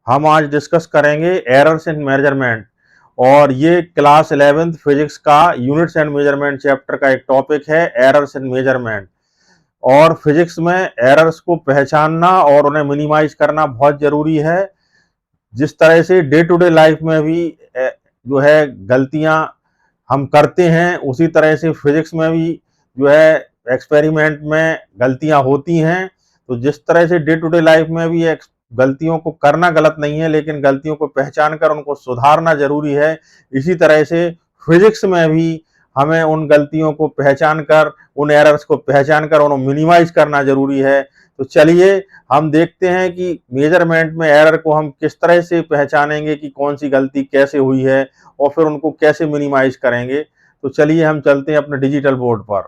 हम आज डिस्कस करेंगे एरर्स इन मेजरमेंट, और ये क्लास 11th फिजिक्स का यूनिट्स एंड मेजरमेंट चैप्टर का एक टॉपिक है, एरर्स इन मेजरमेंट। और फिजिक्स में एरर्स को पहचानना और उन्हें मिनिमाइज करना बहुत जरूरी है। जिस तरह से डे टू डे लाइफ में भी जो है गलतियां हम करते हैं, उसी तरह से फिजिक्स में भी जो है एक्सपेरिमेंट में गलतियां होती हैं। तो जिस तरह से डे टू डे लाइफ में भी गलतियों को करना गलत नहीं है, लेकिन गलतियों को पहचान कर उनको सुधारना जरूरी है, इसी तरह से फिजिक्स में भी हमें उन गलतियों को पहचान कर, उन एरर्स को पहचान कर उन्हें मिनिमाइज करना जरूरी है। तो चलिए हम देखते हैं कि मेजरमेंट में एरर को हम किस तरह से पहचानेंगे कि कौन सी गलती कैसे हुई है और फिर उनको कैसे मिनिमाइज करेंगे। तो चलिए हम चलते हैं अपने डिजिटल बोर्ड पर।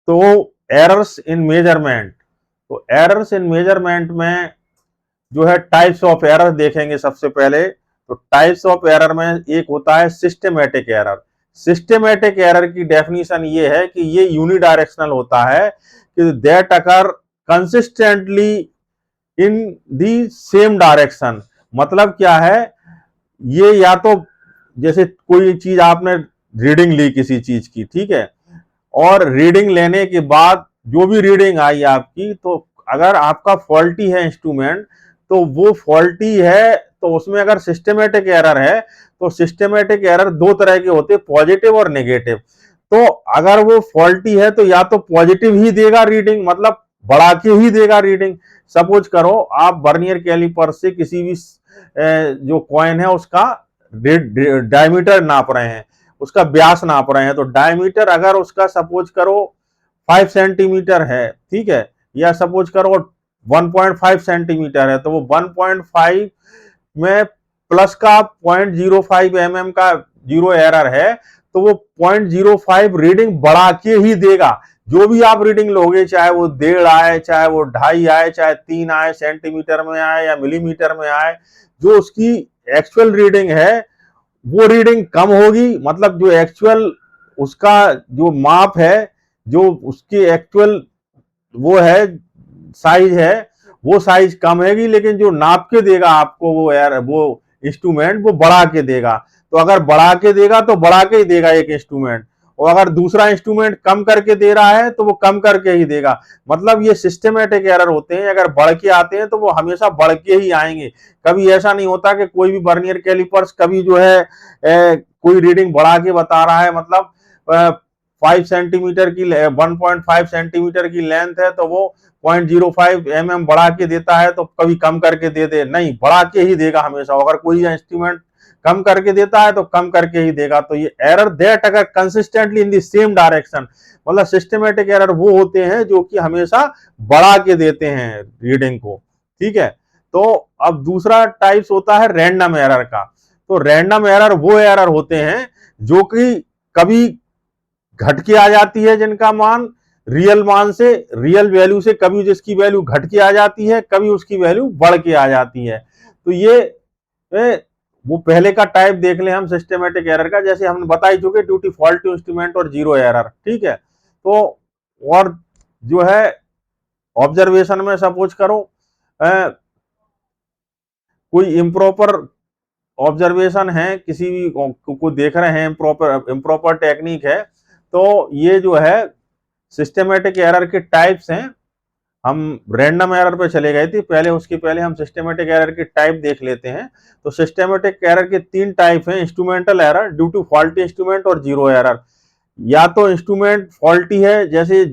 तो एरर्स इन मेजरमेंट, तो एरर्स इन मेजरमेंट में जो है टाइप्स ऑफ एरर देखेंगे सबसे पहले। तो टाइप्स ऑफ एरर में एक होता है सिस्टमेटिक एरर। सिस्टमेटिक एरर की डेफिनेशन ये है कि ये यूनिडायरेक्शनल होता है कि that occur consistently in the same direction. मतलब क्या है, ये या तो जैसे कोई चीज आपने रीडिंग ली किसी चीज की, ठीक है, और रीडिंग लेने के बाद जो भी रीडिंग आई आपकी, तो अगर आपका फॉल्टी है इंस्ट्रूमेंट, तो वो फॉल्टी है, तो उसमें अगर सिस्टमेटिक एरर है, तो सिस्टमेटिक एरर दो तरह के होते हैं, पॉजिटिव और नेगेटिव। तो अगर वो फॉल्टी है तो या तो पॉजिटिव ही देगा रीडिंग, मतलब बढ़ा के ही देगा रीडिंग। सपोज करो आप वर्नियर कैलिपर से किसी भी जो कॉइन है उसका डायमीटर नाप रहे हैं, उसका व्यास नाप रहे हैं। तो डायमीटर अगर उसका सपोज करो 5 सेंटीमीटर है, ठीक है, या सपोज करो 1.5 सेंटीमीटर है, तो वो 1.5 में प्लस का 0.05 mm का जीरो एरर है, तो वो 0.05 रीडिंग बढ़ा के ही देगा। जो भी आप रीडिंग लोगे, चाहे वो 1.5 आए, चाहे वो 2.5 आए, चाहे 3 आए, सेंटीमीटर में आए या मिलीमीटर में आए, जो उसकी एक्चुअल रीडिंग है वो रीडिंग कम होगी। मतलब जो एक्चुअल उसका जो माप है, जो उसकी एक्चुअल वो है साइज है, वो साइज कम हैगी, लेकिन जो नाप के देगा आपको वो इंस्ट्रूमेंट वो बढ़ा के देगा। तो अगर बढ़ा के देगा तो बढ़ा के ही देगा एक इंस्ट्रूमेंट, और अगर दूसरा इंस्ट्रूमेंट कम करके दे रहा है तो वो कम करके ही देगा। मतलब ये सिस्टमेटिक एरर होते हैं। अगर बढ़ के आते हैं तो वो हमेशा बढ़ के ही आएंगे। कभी ऐसा नहीं होता कि कोई भी वर्नियर कैलिपर्स कभी जो है कोई रीडिंग बढ़ा के बता रहा है, मतलब 5 सेंटीमीटर की 1.5 सेंटीमीटर की लेंथ है तो वो 0.05 mm बढ़ा के देता है, तो कभी कम करके दे दे, नहीं, बढ़ा के ही देगा हमेशा। अगर कोई इंस्ट्रूमेंट कम करके देता है तो कम करके ही देगा। तो ये एरर दैट अगर consistently in the same direction, मतलब सिस्टमेटिक एरर वो होते हैं जो कि हमेशा बढ़ा के देते हैं रीडिंग को, ठीक है। तो अब दूसरा टाइप्स होता है रैंडम एरर का। तो रैंडम एरर वो एरर होते हैं जो कि कभी घट के आ जाती है, जिनका मान रियल मान से, रियल वैल्यू से कभी जिसकी वैल्यू घट के आ जाती है, कभी उसकी वैल्यू बढ़ के आ जाती है। तो ये वो पहले का टाइप देख ले हम सिस्टमेटिक एरर का, जैसे हमने बता ही चुके, ड्यू टू फॉल्टी इंस्ट्रूमेंट और जीरो एरर, ठीक है। तो और जो है ऑब्जर्वेशन में सपोज करो कोई इम्प्रॉपर ऑब्जर्वेशन है, किसी भी को देख रहे हैं, इम्प्रॉपर टेक्निक है, तो ये जो है सिस्टमेटिक एरर के टाइप्स हैं। हम रैंडम एरर पे चले गए थे पहले, उसके पहले हम सिस्टमेटिक एरर के टाइप देख लेते हैं। तो सिस्टमेटिक एरर के 3 टाइप हैं, instrumental error, due to faulty instrument और जीरो एरर। या तो इंस्ट्रूमेंट फॉल्टी है, जैसे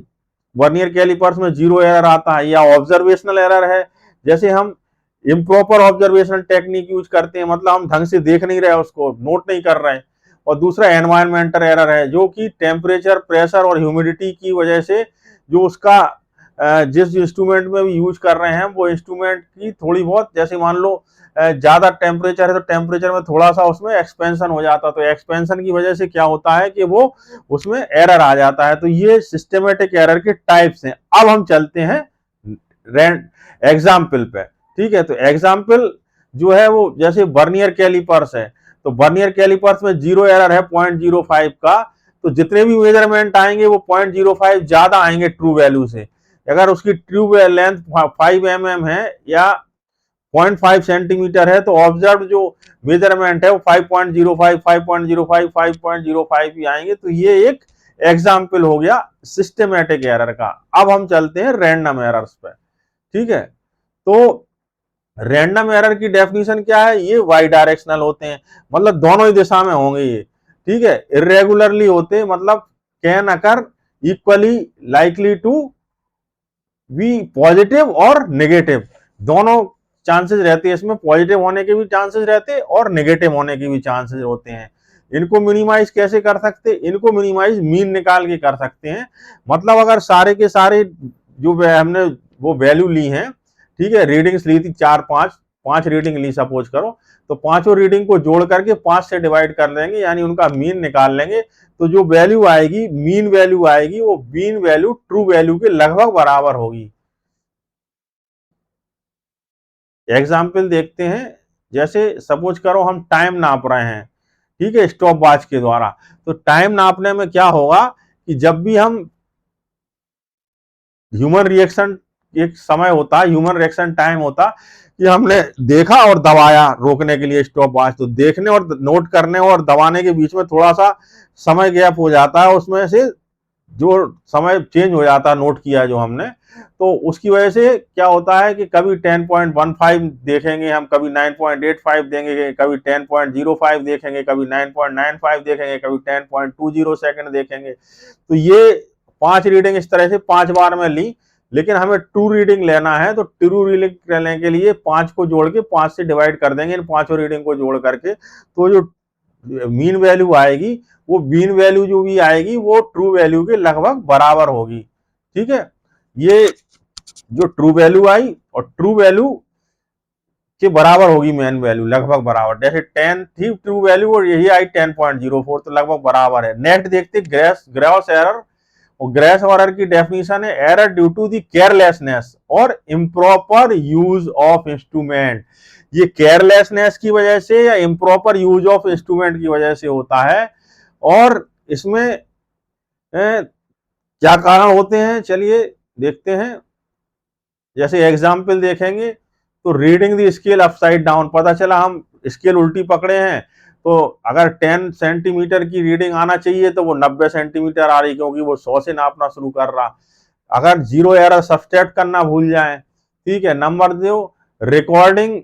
वर्नियर कैलिपर्स में जीरो एरर आता है, या ऑब्जर्वेशनल एरर है, जैसे हम इम्प्रॉपर ऑब्जर्वेशनल टेक्निक यूज करते हैं, मतलब हम ढंग से देख नहीं रहे, उसको नोट नहीं कर रहे हैं। और दूसरा एनवायरमेंटल एरर है, जो कि टेम्परेचर, प्रेशर और ह्यूमिडिटी की वजह से जो उसका जिस इंस्ट्रूमेंट में भी यूज कर रहे हैं, वो इंस्ट्रूमेंट की थोड़ी बहुत, जैसे मान लो ज्यादा टेम्परेचर है तो टेम्परेचर में थोड़ा सा उसमें एक्सपेंशन हो जाता है, तो एक्सपेंशन की वजह से क्या होता है कि वो उसमें एरर आ जाता है। तो ये सिस्टमेटिक एरर के टाइप्स हैं। अब हम चलते हैं एग्जाम्पल पे, ठीक है। तो एग्जाम्पल जो है वो जैसे वर्नियर कैलिपर्स है, तो वर्नियर कैलिपर्स में जीरो एरर है 0.05 का, तो जितने भी मेजरमेंट आएंगे वो 0.05 ज्यादा आएंगे ट्रू वैल्यू से। अगर उसकी ट्रू लेंथ 5 mm है या 0.5 सेंटीमीटर है तो ऑब्जर्व जो मेजरमेंट है वो 5.05, 5.05, 5.05 ही आएंगे। तो ये एक एग्जाम्पल हो गया सिस्टमेटिक एरर का। अब हम चलते हैं रैंडम एरर्स पे। ठीक है, तो रैंडम एरर की डेफिनेशन क्या है? ये वाई डायरेक्शनल होते हैं, मतलब दोनों ही दिशा में होंगे ये। ठीक है, इरेगुलरली होते मतलब can occur equally likely to be positive और नेगेटिव, दोनों चांसेस रहते हैं इसमें, पॉजिटिव होने के भी चांसेस रहते हैं और नेगेटिव होने के भी चांसेस होते हैं। इनको मिनिमाइज कैसे कर सकते? इनको मिनिमाइज मीन निकाल के कर सकते हैं। मतलब अगर सारे के सारे जो हमने वो वैल्यू ली हैं, ठीक है, रीडिंग्स ली थी 4 5, 5 रीडिंग ली सपोज करो, तो पांचों रीडिंग को जोड़ करके 5 से डिवाइड कर लेंगे, यानी उनका मीन निकाल लेंगे। तो जो वैल्यू आएगी, मीन वैल्यू आएगी, वो मीन वैल्यू ट्रू वैल्यू के लगभग बराबर होगी। एग्जाम्पल देखते हैं, जैसे सपोज करो हम टाइम नाप रहे हैं, ठीक है, स्टॉप वॉच के द्वारा। तो टाइम नापने में क्या होगा कि जब भी हम ह्यूमन रिएक्शन, एक समय होता है, ह्यूमन रिएक्शन टाइम होता कि हमने देखा और दबाया रोकने के लिए स्टॉप वॉच, तो देखने और नोट करने और दबाने के बीच में थोड़ा सा समय गैप हो जाता है, उसमें से जो समय चेंज हो जाता है नोट किया जो हमने, तो उसकी वजह से क्या होता है कि कभी 10.15 देखेंगे हम, कभी 9.85 देंगे, कभी 10.05 देखेंगे, कभी 9.95 देखेंगे, कभी 10.20 सेकंड देखेंगे। तो ये 5 रीडिंग इस तरह से 5 बार में ली, लेकिन हमें ट्रू रीडिंग लेना है, तो ट्रू रीडिंग लेने के लिए 5 को जोड़ के 5 से डिवाइड कर देंगे इन पांचों रीडिंग को जोड़ करके। तो जो मीन वैल्यू आएगी, वो मीन वैल्यू जो भी आएगी वो ट्रू वैल्यू के लगभग बराबर होगी। ठीक है, ये जो ट्रू वैल्यू आई और ट्रू वैल्यू के बराबर होगी मेन वैल्यू, लगभग बराबर। जैसे 10 थी ट्रू वैल्यू और यही आई 10.04, तो लगभग बराबर है। नेक्स्ट देखते ग्रॉस एरर। और ग्रॉस एरर की डेफिनेशन है error due to the carelessness और इम्प्रॉपर यूज ऑफ इंस्ट्रूमेंट। ये केयरलेसनेस की वजह से या इम्प्रॉपर यूज ऑफ इंस्ट्रूमेंट की वजह से होता है। और इसमें क्या कारण होते हैं, चलिए देखते हैं। जैसे एग्जाम्पल देखेंगे तो reading the scale upside down, पता चला हम स्केल उल्टी पकड़े हैं, तो अगर 10 सेंटीमीटर की रीडिंग आना चाहिए तो वो 90 सेंटीमीटर आ रही, क्योंकि वो 100 से नापना शुरू कर रहा। अगर जीरो एरर सब्सट्रैक्ट करना भूल जाए, ठीक है, नंबर दो, रिकॉर्डिंग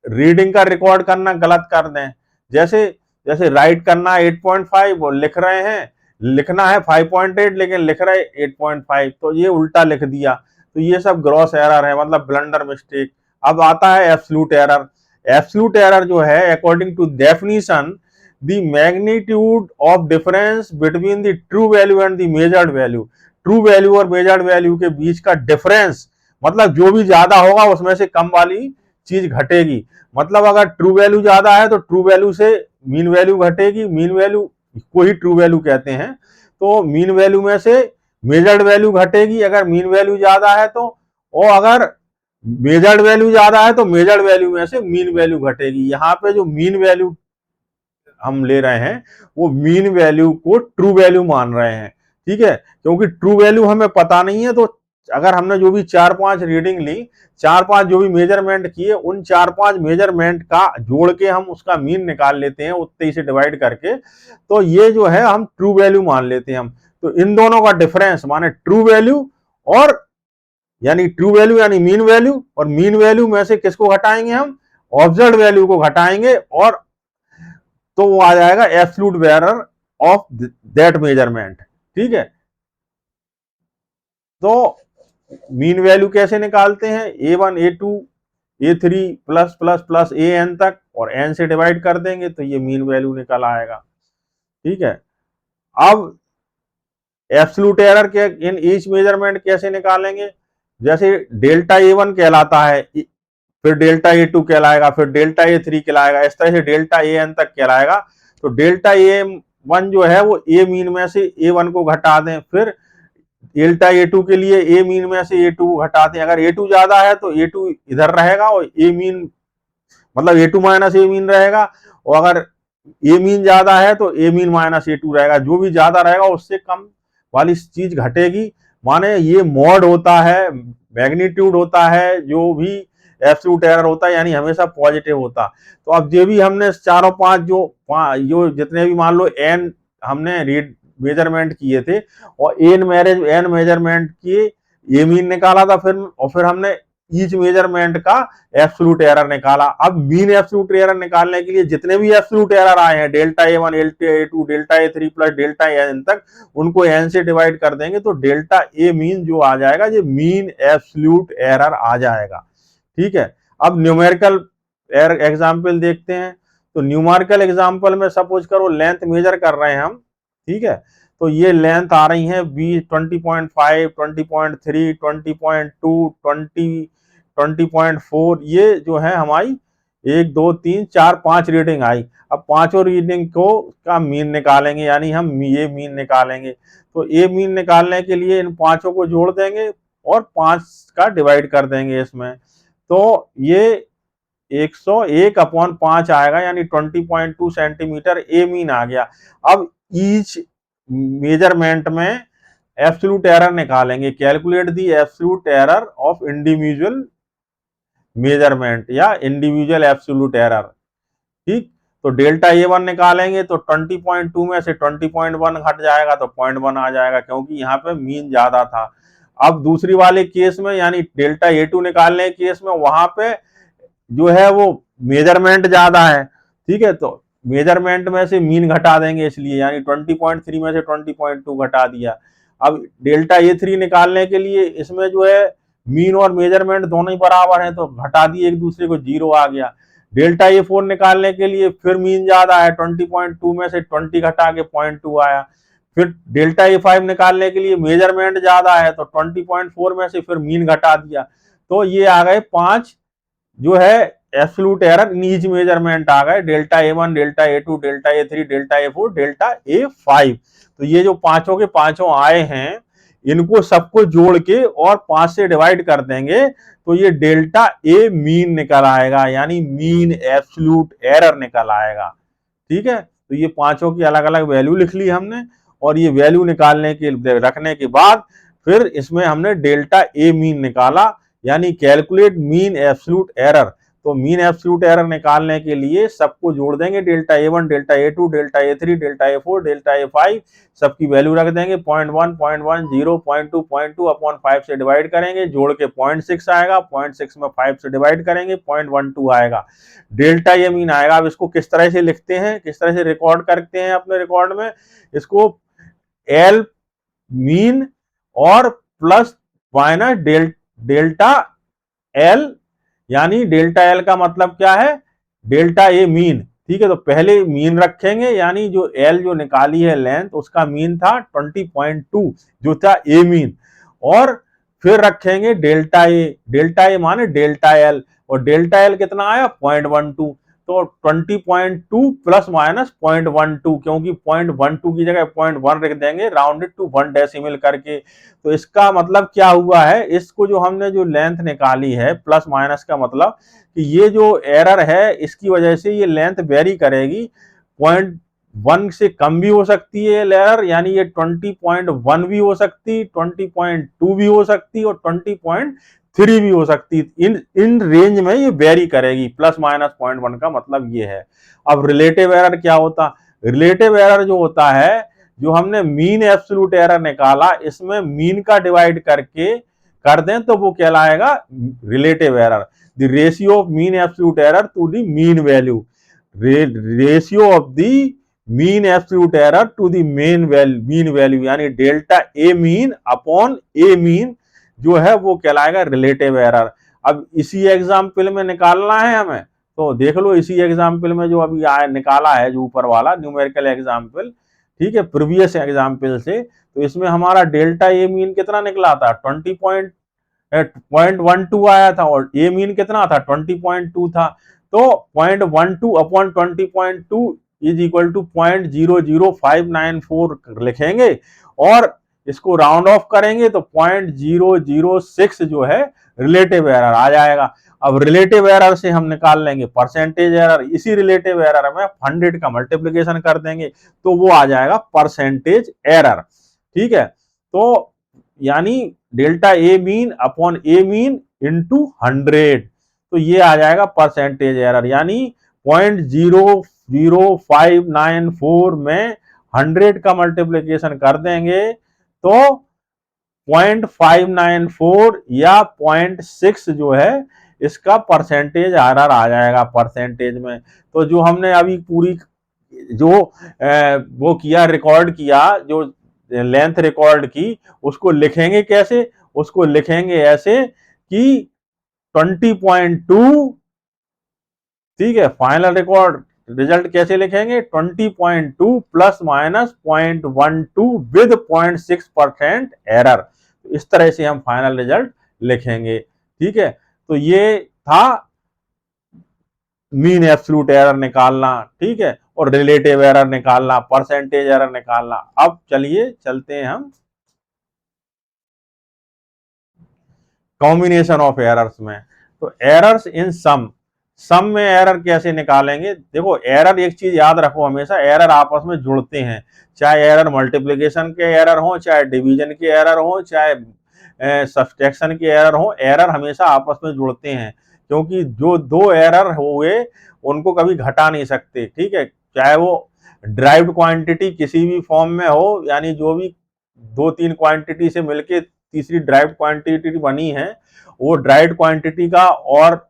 रीडिंग का रिकॉर्ड करना गलत कर दें, जैसे जैसे राइट करना 8.5 और लिख रहे हैं, लिखना है 5.8 लेकिन लिख रहे 8.5, तो ये उल्टा लिख दिया। तो ये सब ग्रॉस एरर है, मतलब ब्लंडर मिस्टेक। अब आता है एब्सोल्यूट एरर। एब्सोल्यूट एरर जो है, according to definition, the magnitude of difference between the true value and the measured value. True value और मेजर्ड वैल्यू के बीच का डिफरेंस, मतलब जो भी ज्यादा होगा उसमें से कम वाली चीज घटेगी। मतलब अगर ट्रू वैल्यू ज्यादा है तो ट्रू वैल्यू से मीन वैल्यू घटेगी, मीन वैल्यू को ही ट्रू वैल्यू कहते हैं। तो मीन वैल्यू में से मेजर्ड वैल्यू घटेगी अगर मीन वैल्यू ज्यादा है तो, और अगर मेजर्ड वैल्यू ज्यादा है तो मेजर्ड वैल्यू में से मीन वैल्यू घटेगी। यहाँ पे जो मीन वैल्यू हम ले रहे हैं वो मीन वैल्यू को ट्रू वैल्यू मान रहे हैं। ठीक है, क्योंकि ट्रू वैल्यू हमें पता नहीं है, तो अगर हमने जो भी 4-5 रीडिंग ली, 4-5 जो भी मेजरमेंट किए, उन 4-5 मेजरमेंट का जोड़ के हम उसका मीन निकाल लेते हैं उतने से डिवाइड करके, तो ये जो है हम ट्रू वैल्यू मान लेते हैं हम। तो इन दोनों का डिफरेंस माने ट्रू वैल्यू, और यानी ट्रू वैल्यू यानी मीन वैल्यू, और मीन वैल्यू में से किसको घटाएंगे हम? ऑब्जर्व्ड वैल्यू को घटाएंगे, और तो वो आ जाएगा absolute error of that measurement. ठीक है, तो मीन वैल्यू कैसे निकालते हैं? A1 A2 A3 plus plus plus AN तक, और N से डिवाइड कर देंगे तो ये मीन वैल्यू निकल आएगा। ठीक है, अब एब्सोल्यूट एरर के इन ईच मेजरमेंट कैसे निकालेंगे? जैसे डेल्टा A1 कहलाता है, फिर डेल्टा A2 कहलाएगा, फिर डेल्टा A3 कहलाएगा, इस तरह से डेल्टा AN तक कहलाएगा। तो डेल्टा A1 जो है वो A मीन में से A1 को घटा दें, फिर डेल्टा A2 के लिए A मीन में से A2 को घटा दें। अगर A2 ज्यादा है तो A2 इधर रहेगा और A मीन मतलब A2 माइनस A मीन रहेगा, और अगर A मीन ज्यादा है तो A मीन माइनस A2 रहेगा। जो भी ज्यादा रहेगा उससे कम वाली चीज घटेगी, माने ये मॉड होता है, मैग्नीट्यूड होता है, जो भी एब्सोल्यूट एरर होता है, यानी हमेशा पॉजिटिव होता। तो अब जो भी हमने चारों पांच जो जितने भी मान लो एन हमने रीड मेजरमेंट किए थे और एन मेजरमेंट किए, ये मीन निकाला था फिर, और फिर हमने ईच मेजरमेंट का एब्सोल्यूट एरर निकाला। अब मीन एब्सोल्यूट एरर निकालने के लिए जितने भी एब्सोल्यूट एरर आए हैं, delta A one, delta A two, delta A three plus delta N तक, उनको एन से डिवाइड कर देंगे तो डेल्टा ए मीन जो आ जाएगा, ये मीन एब्सोल्यूट एरर आ जाएगा। ठीक है, अब न्यूमेरिकल एग्जाम्पल देखते हैं। तो न्यूमेरिकल एग्जाम्पल में सपोज करो लेंथ मेजर कर रहे हैं हम, ठीक है, तो ये लेंथ आ रही है 20.5, 20.3, 20.2, 20.4, ये जो है हमारी 1, 2, 3, 4, 5 रीडिंग आई। अब पांचों रीडिंग को का मीन निकालेंगे, यानी हम ये मीन निकालेंगे। तो ये मीन निकालने के लिए इन पांचों को जोड़ देंगे और 5 का डिवाइड कर देंगे इसमें, तो ये 101/5 आएगा, यानी 20.2 सेंटीमीटर ए मीन आ गया। अब ईच मेजरमेंट में एब्सोल्यूट एरर निकालेंगे, calculate the absolute error of individual measurement या इंडिविजुअल एब्सोल्यूट एरर। ठीक, तो डेल्टा ए वन निकालेंगे तो 20.2 में से 20.1 घट जाएगा तो 0.1 आ जाएगा, क्योंकि यहाँ पे मीन ज्यादा था। अब दूसरी वाले केस में, यानी डेल्टा ए टू निकालने के केस में, वहां पे जो है वो मेजरमेंट ज्यादा है। ठीक है, तो मेजरमेंट में से मीन घटा देंगे, इसलिए यानी 20.3 में से 20.2 घटा दिया। अब डेल्टा ए थ्री निकालने के लिए इसमें जो है मीन और मेजरमेंट दोनों ही बराबर हैं, तो घटा दिए एक दूसरे को, 0 आ गया। डेल्टा ए फोर निकालने के लिए फिर मीन ज्यादा है, 20.2 में से 20 घटा के 0.2 आया। फिर डेल्टा ए फाइव निकालने के लिए मेजरमेंट ज्यादा है, तो 20.4 में से फिर मीन घटा दिया, तो ये आ गए 5 जो है एब्सोल्यूट एरर नीच मेजरमेंट आ गए, delta A one, delta A two, delta A three, delta A four, delta A five. तो ये जो पांचों के पांचों आए हैं, इनको सबको जोड़ के और 5 से डिवाइड कर देंगे तो ये डेल्टा ए मीन निकल आएगा, यानी मीन एब्सोल्यूट एरर निकल आएगा। ठीक है, तो ये पांचों की अलग अलग वैल्यू लिख ली हमने, और ये वैल्यू निकालने के रखने के बाद फिर इसमें हमने डेल्टा ए मीन निकाला, यानी कैलकुलेट मीन एब्सोल्यूट एरर। तो मीन एब्सोल्यूट एरर निकालने के लिए सबको जोड़ देंगे, delta A one, delta A two, delta A three, delta A four, delta A five, सबकी वैल्यू रख देंगे, 0.1, 0.1, 0, 0.2, 0.2 अपॉन 5 से डिवाइड करेंगे, जोड़ के 0.6 आएगा, 0.6 में 5 से डिवाइड करेंगे, 0.12 आएगा, डेल्टा ए मीन आएगा। अब इसको किस तरह से लिखते हैं, किस तरह से रिकॉर्ड करते हैं अपने रिकॉर्ड में, इसको एल मीन और प्लस माइनस डेल्टा एल, यानी डेल्टा एल का मतलब क्या है, डेल्टा ए मीन। ठीक है, तो पहले मीन रखेंगे, यानी जो एल जो निकाली है लेंथ, उसका मीन था 20.2 जो था ए मीन, और फिर रखेंगे डेल्टा ए माने डेल्टा एल, और डेल्टा एल कितना आया 0.12, तो 20.2 प्लस माइनस 0.12, क्योंकि 0.12 की जगह 0.1 रख देंगे, राउंडेड टू 1 डेसिमल करके। तो इसका मतलब क्या हुआ है, इसको जो हमने जो लेंथ निकाली है प्लस माइनस का मतलब कि ये जो एरर है इसकी वजह से ये लेंथ वेरी करेगी, 0.1 से कम भी हो सकती है एरर, यानी ये 20.1 भी हो सकती, 20.2 भी हो सकती और 20.3 भी हो सकती। इन रेंज में ये वेरी करेगी, प्लस माइनस 0.1 का मतलब ये है। अब रिलेटिव एरर क्या होता, रिलेटिव एरर जो होता है, जो हमने मीन एब्सोल्यूट एरर निकाला, इसमें मीन का डिवाइड करके कर दें तो वो कहलाएगा relative error. The ratio of mean absolute error to the mean value, ratio of the mean absolute error to the mean value, यानी delta A mean upon A mean जो है वो कहलाएगा रिलेटिव एरर। अब इसी एग्जाम्पल में निकालना है हमें, तो देख लो इसी एग्जाम्पल में जो अभी निकाला है, जो ऊपर वाला न्यूमेरिकल एग्जाम्पल, ठीक है, प्रीवियस एग्जाम्पल से, तो इसमें हमारा डेल्टा ए मीन कितना निकला था 20.12 आया था, और ए मीन कितना था 20.2 था, तो 0.12 अपॉन 20.2 इज इक्वल टू 0.00594 लिखेंगे, और इसको राउंड ऑफ करेंगे तो 0.006 जो है रिलेटिव एरर आ जाएगा। अब रिलेटिव एरर से हम निकाल लेंगे परसेंटेज एरर, इसी रिलेटिव एरर में 100 का मल्टीप्लिकेशन कर देंगे तो वो आ जाएगा परसेंटेज एरर। ठीक है, तो यानी delta A mean upon A mean into 100, तो ये आ जाएगा परसेंटेज एरर। यानी 0.00594 में 100 का मल्टीप्लीकेशन कर देंगे तो 0.594 या 0.6 जो है इसका परसेंटेज एरर आ जाएगा परसेंटेज में। तो जो हमने अभी पूरी जो वो किया, रिकॉर्ड किया, जो लेंथ रिकॉर्ड की, उसको लिखेंगे कैसे? उसको लिखेंगे ऐसे कि 20.2, ठीक है, फाइनल रिकॉर्ड रिजल्ट कैसे लिखेंगे? 20.2 प्लस माइनस 0.12 विद 0.6% एरर। इस तरह से हम फाइनल रिजल्ट लिखेंगे, ठीक है। तो ये था मीन एब्सोल्यूट एरर निकालना, ठीक है, और रिलेटिव एरर निकालना, परसेंटेज एरर निकालना। अब चलिए चलते हैं हम कॉम्बिनेशन ऑफ एरर्स में। तो एरर्स इन सम में एरर कैसे निकालेंगे? देखो, एरर एक चीज याद रखो, हमेशा एरर आपस में जुड़ते हैं। चाहे एरर मल्टीप्लिकेशन के एरर हो, चाहे डिवीजन के एरर हो, चाहे सब्सट्रैक्शन के एरर हो, एरर हमेशा आपस में जुड़ते हैं। क्योंकि जो दो एरर हुए उनको कभी घटा नहीं सकते, ठीक है। चाहे वो ड्राइव्ड क्वांटिटी किसी भी फॉर्म में हो, यानी जो भी दो तीन क्वांटिटी से मिलके तीसरी ड्राइव्ड क्वांटिटी बनी है, वो ड्राइव्ड क्वांटिटी का और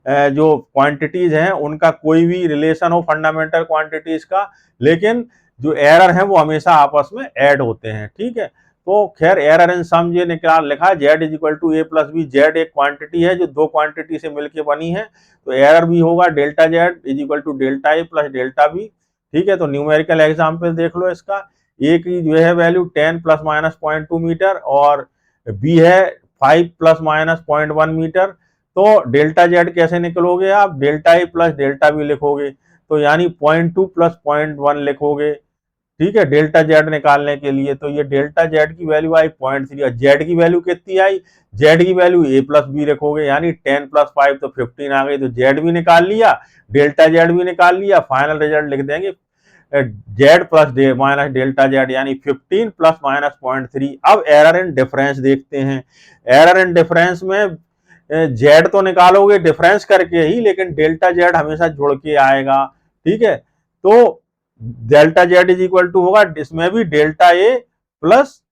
जो क्वांटिटीज हैं उनका कोई भी रिलेशन हो फंडामेंटल क्वांटिटीज का, लेकिन जो एरर है वो हमेशा आपस में ऐड होते हैं, ठीक है। तो खैर एरर इन सम ये निकाल लिखा है, Z is equal to A plus B. Z एक क्वांटिटी है जो दो क्वांटिटी से मिलकर बनी है, तो एरर भी होगा delta Z is equal to delta A plus delta B, ठीक है। तो न्यूमेरिकल एग्जाम्पल देख लो इसका। ए की जो है वैल्यू 10 प्लस माइनस 0.2 मीटर और बी है 5 प्लस माइनस 0.1 मीटर। तो डेल्टा जेड कैसे निकलोगे आप? Delta A plus delta B लिखोगे, तो यानी 0.2 प्लस 0.1 लिखोगे, ठीक है, डेल्टा जेड निकालने के लिए। तो ये डेल्टा जेड की वैल्यू आई 0.3 और जेड की वैल्यू कितनी आई? जेड की वैल्यू ए प्लस बी रखोगे, यानी 10 प्लस 5 तो 15 आ गई। तो जेड भी निकाल लिया, डेल्टा जेड भी निकाल लिया, फाइनल रिजल्ट लिख देंगे Z plus minus delta Z, यानी 15 प्लस माइनस 0.3। अब एरर इन डिफरेंस देखते हैं। एरर इन डिफरेंस में जेड तो निकालोगे डिफरेंस करके ही, लेकिन डेल्टा जेड हमेशा जुड़ के आएगा, ठीक है। तो delta Z is equal to होगा इसमें भी delta A plus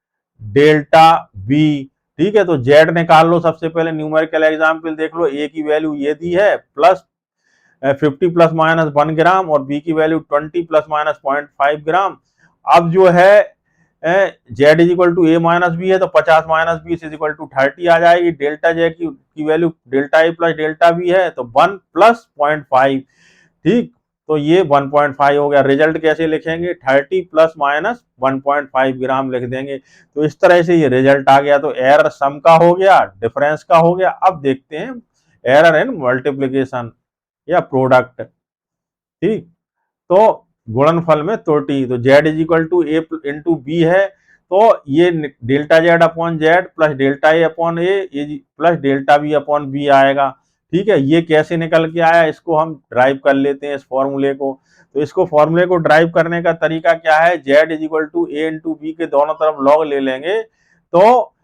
delta B, ठीक है। तो जेड निकाल लो सबसे पहले, न्यूमेरिकल एग्जाम्पल देख लो। ए की वैल्यू ये दी है प्लस 50 प्लस माइनस 1 ग्राम और बी की वैल्यू 20 प्लस माइनस 0.5 ग्राम। अब जो है Z is equal to A minus B है, तो 50 माइनस 20 इज इक्वल टू 30 आ जाएगी। डेल्टा जेड की value delta A plus delta B है, तो 1 प्लस 0.5, ठीक। तो ये 1.5 हो गया। रिजल्ट कैसे लिखेंगे? 30 प्लस माइनस 1.5 ग्राम लिख देंगे। तो इस तरह से ये रिजल्ट आ गया। तो एरर सम का हो गया, डिफरेंस का हो गया। अब देखते हैं एरर इन मल्टीप्लीकेशन या प्रोडक्ट, ठीक। तो गुणनफल में त्रुटि, तो Z is equal to A into B है, तो ये delta Z upon Z plus delta A upon A plus delta B upon B आएगा, ठीक है। ये कैसे निकल के आया, इसको हम ड्राइव कर लेते हैं इस फॉर्मूले को। तो इसको फॉर्मूले को ड्राइव करने का तरीका क्या है? Z is equal to A into B के दोनों तरफ लॉग ले लेंगे, तो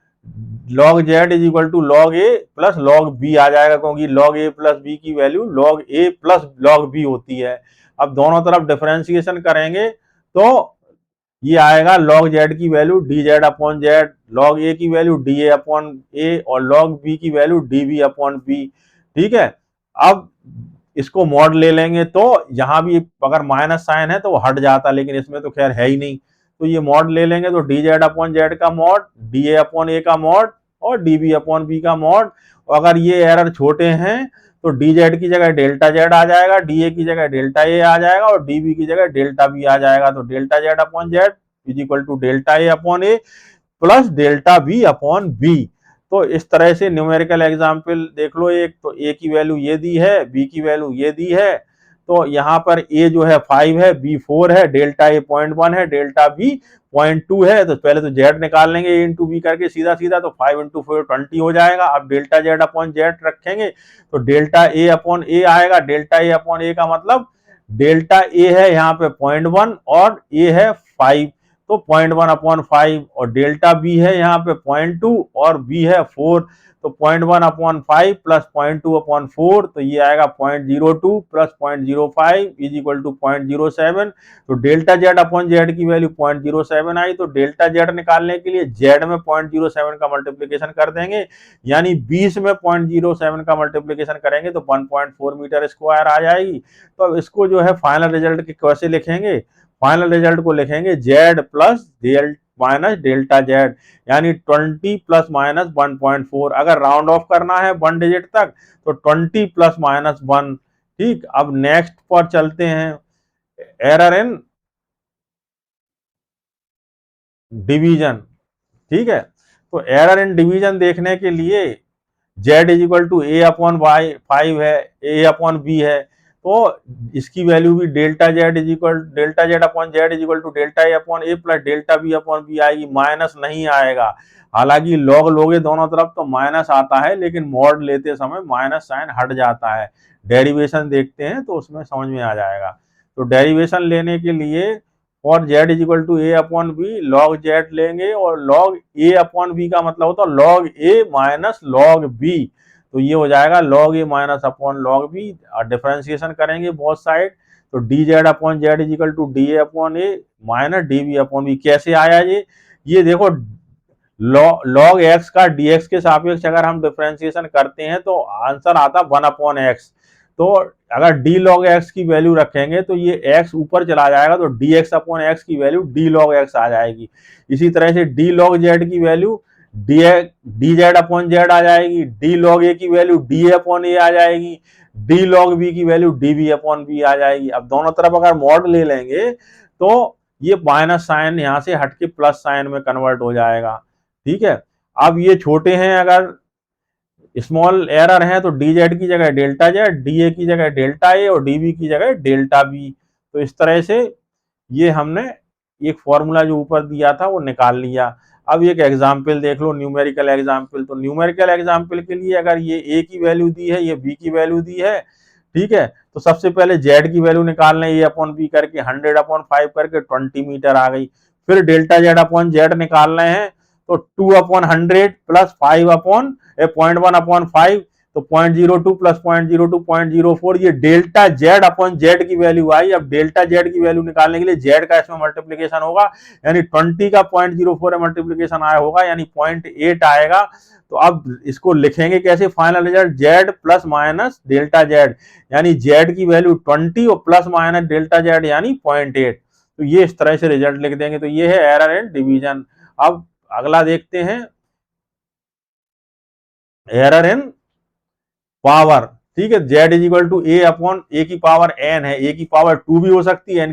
log Z is equal to log A plus log B आ जाएगा, क्योंकि लॉग ए प्लस बी की value log A plus log B होती है। अब दोनों तरफ डिफरेंशिएशन करेंगे तो ये आएगा लॉग जेड की value d Z upon z, log a की value d A upon a और लॉग बी की value d B upon b, ठीक है। अब इसको मॉड ले लेंगे, तो यहां भी अगर माइनस साइन है तो वो हट जाता, लेकिन इसमें तो खैर है ही नहीं। तो ये मॉड ले लेंगे, तो डी जेड अपॉन जेड का मॉड, डी ए अपॉन ए का मॉड और डी बी अपॉन बी का मॉड। अगर ये एरर छोटे हैं तो डी जेड की जगह डेल्टा जेड आ जाएगा, डी ए की जगह डेल्टा ए आ जाएगा और डी बी की जगह डेल्टा बी आ जाएगा। तो delta Z upon Z is equal to delta A upon A plus delta B upon B. तो इस तरह से न्यूमेरिकल एग्जाम्पल देख लो। एक तो ए की वैल्यू ये दी है, बी की वैल्यू ये दी है, तो यहाँ पर ए जो है 5 है, बी 4 है, डेल्टा ए 0.1 है, डेल्टा बी 0.2 है। तो पहले तो जेड निकाल लेंगे ए इंटू बी करके सीधा सीधा, तो 5 इंटू 4 20 हो जाएगा। अब डेल्टा जेड अपॉन जेड रखेंगे तो डेल्टा ए अपॉन ए आएगा। डेल्टा ए अपॉन ए का मतलब डेल्टा ए है यहाँ पे 0.1 और ए है 5, तो 0.1/5 और डेल्टा बी है यहाँ पे 0.2 और बी है 4, तो 0.1/5 प्लस 0.2/4, तो ये आएगा 0.02 प्लस 0.05 इज इक्वल टू 0.07। तो डेल्टा जेड अपॉन जेड की वैल्यू 0.07 आई, तो डेल्टा जेड निकालने के लिए जेड में 0.07 का मल्टीप्लीकेशन कर देंगे, यानी 20 में 0.07 का मल्टीप्लीकेशन करेंगे तो 1.4 मीटर स्क्वायर आ जाएगी। तो अब इसको जो है फाइनल रिजल्ट के कैसे लिखेंगे, फाइनल रिजल्ट को लिखेंगे Z plus minus delta Z, यानी 20 प्लस माइनस 1.4। अगर राउंड ऑफ करना है 1 डिजिट तक तो 20 प्लस माइनस 1। ठीक, अब नेक्स्ट पर चलते हैं, एरर इन डिवीजन। ठीक है, तो एरर इन डिवीजन देखने के लिए z is equal to A upon Y 5 है, ए अपॉन बी है, तो इसकी वैल्यू भी delta Z upon Z is equal to delta A upon A plus delta B upon B आएगी, माइनस नहीं आएगा। हालांकि लॉग लोगे दोनों तरफ तो माइनस आता है, लेकिन मॉड लेते समय माइनस साइन हट जाता है। डेरिवेशन देखते हैं तो उसमें समझ में आ जाएगा। तो डेरिवेशन लेने के लिए और z is equal to A upon B, log Z लेंगे और लॉग ए अपॉन बी का मतलब होता है log A minus log B, तो ये हो जाएगा log A minus upon log B. और डिफरेंशिएशन करेंगे बोथ साइड, तो D Z upon Z is equal to D A upon A minus D B upon B. कैसे आया ये देखो, लॉग एक्स का डीएक्स के सापेक्ष अगर हम डिफरेंशिएशन करते हैं तो आंसर आता 1 अपॉन एक्स। तो अगर डी लॉग एक्स की वैल्यू रखेंगे तो ये एक्स ऊपर चला जाएगा, तो डी एक्स अपॉन एक्स की वैल्यू डी लॉग एक्स आ जाएगी। इसी तरह से डी लॉग जेड की value d Z upon z आ जाएगी, डी लॉग ए की value d A upon a आ जाएगी, डी लॉग बी की value d B upon b आ जाएगी। अब दोनों तरफ अगर मॉड ले लेंगे तो ये माइनस साइन यहां से हट के प्लस साइन में कन्वर्ट हो जाएगा। ठीक है, अब ये छोटे हैं, अगर स्मॉल एरर है तो डी जेड की जगह डेल्टा जेड, डी ए की जगह डेल्टा ए और डी बी की जगह डेल्टा बी। तो इस तरह से ये हमने एक फॉर्मूला जो ऊपर दिया था वो निकाल लिया। अब एक एग्जाम्पल देख लो, न्यूमेरिकल एग्जाम्पल। तो न्यूमेरिकल एग्जाम्पल के लिए अगर ये ए की वैल्यू दी है, ये बी की वैल्यू दी है, ठीक है, तो सबसे पहले जेड की वैल्यू निकालना है, ए अपॉन बी करके 100 अपॉन 5 करके 20 मीटर आ गई। फिर डेल्टा जेड अपॉन जेड निकालना है, तो 2 अपॉन 100 प्लस 5 अपॉन 0.1 अपॉन 5, तो 0.02 प्लस 0.02 0.04, ये डेल्टा जेड अपॉन जेड की वैल्यू आई। अब डेल्टा जेड की वैल्यू निकालने के लिए जेड का इसमें मल्टीप्लीकेशन होगा, यानी 20 का 0.04 मल्टीप्लीकेशन आया होगा, यानी 0.8 आएगा। तो अब इसको लिखेंगे कैसे, final result Z plus minus delta Z, यानी जेड की वैल्यू 20 और प्लस माइनस डेल्टा जेड यानी 0.8। तो ये इस तरह से रिजल्ट लिख देंगे। तो ये है एरर इन डिवीजन। अब अगला देखते हैं, एरर इन पावर। ठीक है, z is equal to A upon a की पावर n है, ए की पावर 2 भी हो सकती है, ए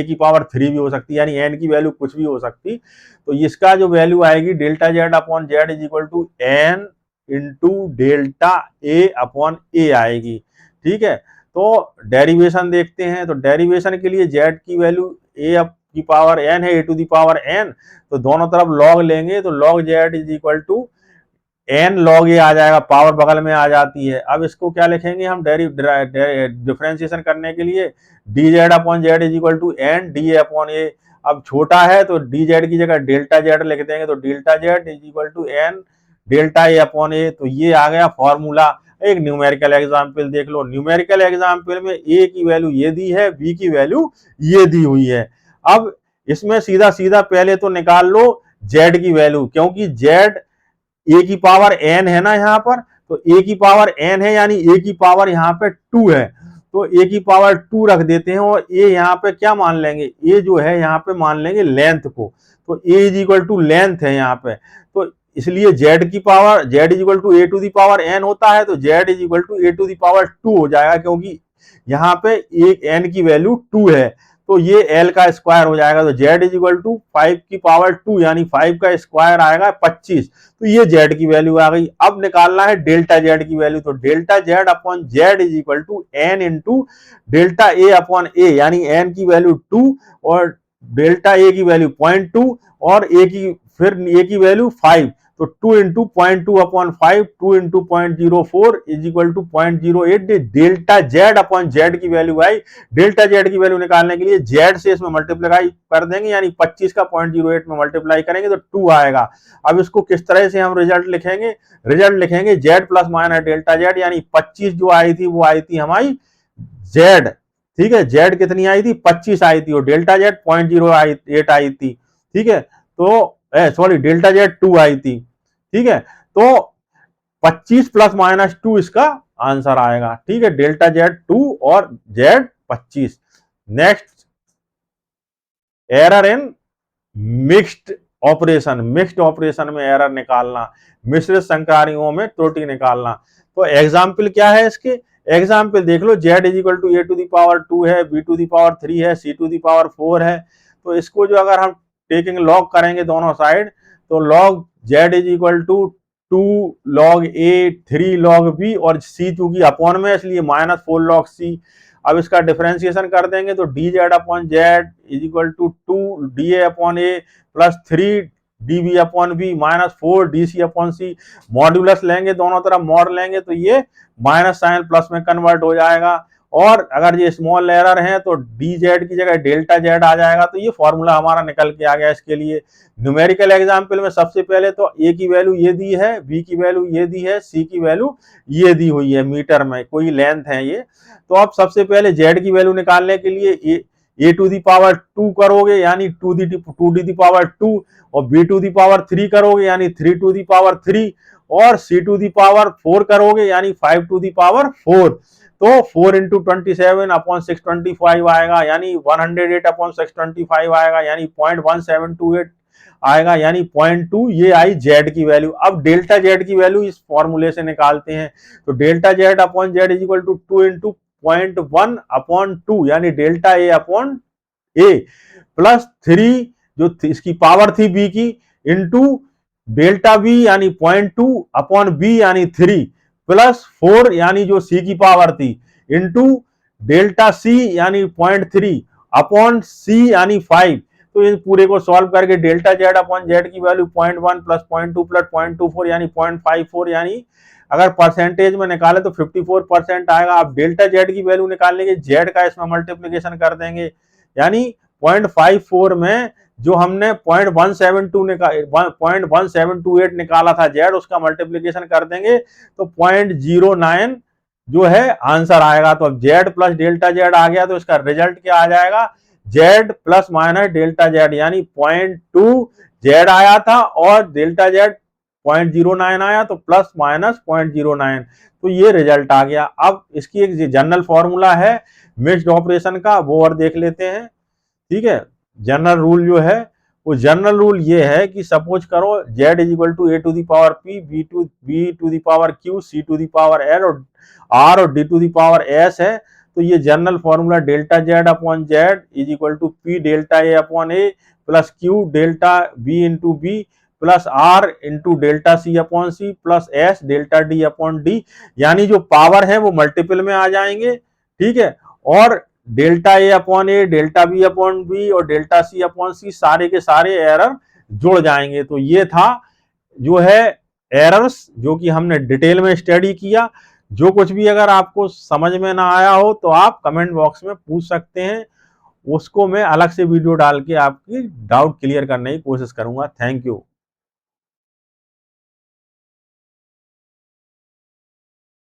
की पावर 3 भी हो सकती है, यानी n की वैल्यू कुछ भी हो सकती। तो इसका जो वैल्यू आएगी delta Z upon Z is equal to n into delta A upon a आएगी। ठीक है, तो डेरिवेशन देखते हैं। तो डेरिवेशन के लिए z की वैल्यू ए की पावर n है, a to the power n, तो दोनों तरफ लॉग लेंगे, तो log z is equal to n log a आ जाएगा, पावर बगल में आ जाती है। अब इसको क्या लिखेंगे हम, डिफरेंशिएशन करने के लिए d Z upon Z is equal to n d A upon a. अब छोटा है तो डी जेड की जगह डेल्टा जेड लिख देंगे, तो delta Z is equal to n delta A upon a. तो ये आ गया फॉर्मूला। एक न्यूमेरिकल एग्जाम्पल देख लो, न्यूमेरिकल एग्जाम्पल में ए की वैल्यू ये दी है, बी की वैल्यू ये दी हुई है। अब इसमें सीधा सीधा पहले तो निकाल लो जेड की वैल्यू, क्योंकि जेड ए की पावर एन है ना यहाँ पर, तो ए की पावर एन है, यानी ए की पावर यहाँ पे 2 है, तो ए की पावर 2 रख देते हैं। और ए यहाँ पे क्या मान लेंगे, ए जो है यहाँ पे मान लेंगे लेंथ को, तो A is equal to length है यहाँ पे। तो इसलिए जेड की power Z is equal to A to the power N होता है, तो Z is equal to A to the power 2 हो जाएगा, क्योंकि यहाँ पे एन की वैल्यू 2 है, तो ये एल का स्क्वायर हो जाएगा। तो जेड इज इक्वल टू 5 की पावर 2, यानी 5 का स्क्वायर आएगा 25। तो ये जेड की वैल्यू आ गई। अब निकालना है डेल्टा जेड की वैल्यू, तो delta Z upon Z is equal to n into delta A upon a, यानी एन की वैल्यू 2 और डेल्टा ए की वैल्यू 0.2 और ए की वैल्यू 5, तो 2 into 0.2/5, 2 into 0.04 is equal to 0.08। Delta Z upon Z की वैल्यू आई। डेल्टा जेड की वैल्यू निकालने के लिए जेड से इसमें मल्टीप्लाई कर देंगे, यानी 25 का 0.08 में मल्टीप्लाई करेंगे तो 2 आएगा। अब इसको किस तरह से हम रिजल्ट लिखेंगे? रिजल्ट लिखेंगे Z plus minus delta Z, यानी 25 जो आई थी वो आई थी हमारी जेड, ठीक है। जेड कितनी आई थी? 25 आई थी, और डेल्टा जेड 0.08 आई थी, ठीक है। तो सॉरी, डेल्टा जेड 2 आई थी, ठीक है। तो 25 प्लस माइनस 2 इसका आंसर आएगा, ठीक है। डेल्टा जेड 2 और Z 25। Next, error in mixed operation. Mixed operation में एरर निकालना, मिश्रित संकारियों में त्रुटि निकालना। तो एग्जाम्पल क्या है इसके? एग्जाम्पल देख लो, z is equal to a⁻2 है, b⁻3 है, c⁻4 है। तो इसको जो अगर हम टेकिंग लॉग करेंगे दोनों साइड, तो log z is equal to 2 log a 3 log b, और c चूंकि अपॉन में इसलिए -4 log c। अब इसका डिफरेंशिएशन कर देंगे तो D Z upon Z is equal to 2 D A upon A plus 3 D B upon B minus 4 D C upon C. Modulus लेंगे, दोनों तरफ मॉड लेंगे तो ये माइनस साइन प्लस में कन्वर्ट हो जाएगा। और अगर ये स्मॉल एरर है तो डी जेड की जगह डेल्टा जेड आ जाएगा। तो ये फॉर्मूला हमारा निकल के आ गया इसके लिए। न्यूमेरिकल एग्जाम्पल में सबसे पहले तो ए की वैल्यू ये दी है, बी की वैल्यू ये दी है, सी की वैल्यू ये दी हुई है मीटर में, कोई लेंथ है ये। तो आप सबसे पहले जेड की वैल्यू निकालने के लिए ए टू दी पावर 2 करोगे, यानी 2 टू दी पावर 2, और बी टू दी पावर 3 करोगे, यानी 3 टू दी पावर 3, और सी टू दी पावर 4 करोगे, यानी 5 टू दी पावर 4। तो 4 इंटू 27 अपॉन 625 आएगा, यानी 108 अपॉन 625 आएगा, यानी 0.1728 आएगा, यानी 0.2। ये आई जेड की वैल्यू। अब डेल्टा जेड की वैल्यू इस फॉर्मूले से निकालते हैं। तो delta Z upon Z is equal to 2 into 0.1 upon 2, यानी delta A upon A plus 3 जो इसकी पावर थी बी की, इंटू डेल्टा बी यानी 0.2 अपॉन बी यानी 3 प्लस 4 यानी जो सी की पावर थी, इंटू डेल्टा सी यानी 0.3 अपॉन सी यानी 5। तो इस पूरे को सॉल्व करके डेल्टा जेड अपॉन जेड की वैल्यू 0.1 प्लस 0.2 प्लस 0.24 यानी 0.54, यानी अगर परसेंटेज में निकाले तो 54% आएगा। आप डेल्टा जेड की वैल्यू निकालने के जेड का इसमें मल्टीप्लीकेशन कर देंगे, यानी 0.54 में जो हमने 0.1728 निकाला था जेड, उसका मल्टीप्लीकेशन कर देंगे तो 0.09 जो है आंसर आएगा। तो अब जेड प्लस डेल्टा जेड आ गया, तो इसका रिजल्ट क्या आ जाएगा? Z plus minus delta Z, यानी 0.2 जेड आया था और डेल्टा जेड 0.09 आया, तो प्लस माइनस 0.09। तो ये रिजल्ट आ गया। अब इसकी एक जनरल फॉर्मूला है मिक्स्ड ऑपरेशन का, वो और देख लेते हैं, ठीक है। जनरल रूल जो है वो जनरल रूल ये है कि सपोज करो z is equal to a to the power p, b to the power q, c to the power l और r और d to the power s है। तो ये general formula delta z upon z is equal to p delta a upon a plus q delta b into b plus r into delta c upon c plus s delta d upon d, यानी जो power है वो multiple में आ जाएंगे, ठीक है। और delta A upon A, delta B upon B और डेल्टा सी अपॉन सी सारे के सारे एरर जुड़ जाएंगे। तो ये था जो है एरर्स, जो कि हमने डिटेल में स्टडी किया। जो कुछ भी अगर आपको समझ में ना आया हो तो आप कमेंट बॉक्स में पूछ सकते हैं, उसको मैं अलग से वीडियो डाल के आपकी डाउट क्लियर करने की कोशिश करूंगा। Thank you.